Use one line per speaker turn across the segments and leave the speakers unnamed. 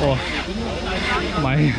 Ủa mày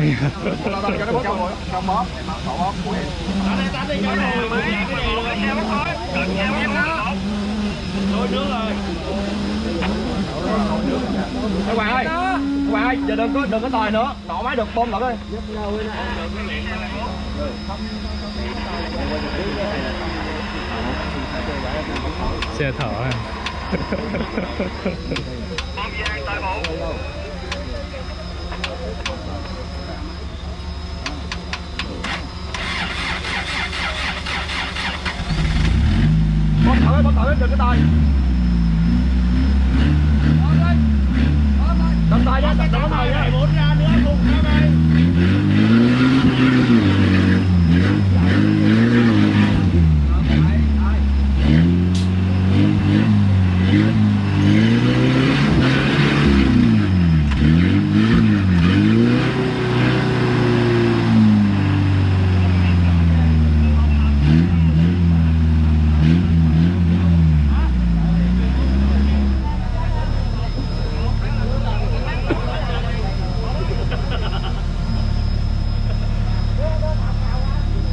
máy.
Cho nó bớt rồi, cho bóp, bỏ bóp cuối.
Tắt đi cho rồi, cái gì luôn. Treo bớt khói, treo em đó. Nồi nước rồi.
Các bạn ơi, các bạn ơi, giờ đừng có tòi nữa, nổ máy được bơm lại đi.
Xe thở à.
Bơm thở đừng có tòi. Đừng tòi nhá, đừng có tòi nhá.
4 ra nữa cùng ra đây.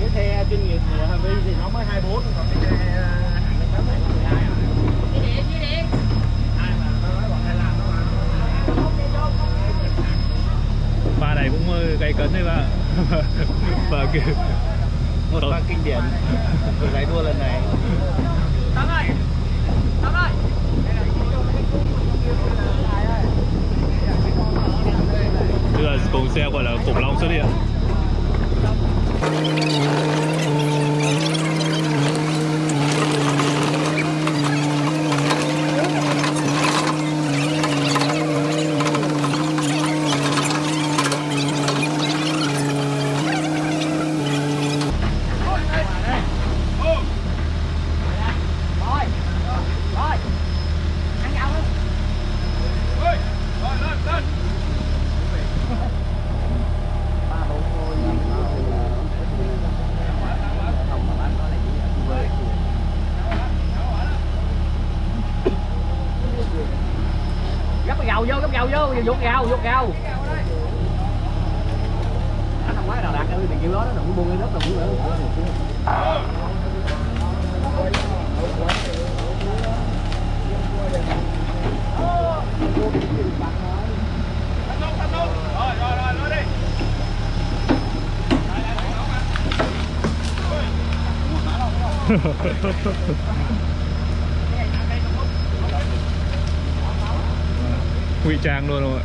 Cái xe chuyên nghiệp của Harvey thì nó mới 24, còn cái xe hạng lên 12 à. Đi đi. Ai mà nó nói bọn hay làm nó mà.
Pha này cũng gay cấn đấy bạn. Và kiểu
Một pha kinh điển của giải đua lần này. Thắng ơi. Thắng ơi.
bây giờ cùng xe gọi là khủng long xuất hiện.
Gấp gầu vô, vuốt gầu. Nó không quá nào đạt đâu, mình kêu đó nó đừng buông cái đất nào cũng nữa.
Rồi đi.
Ngụy trang luôn không ạ?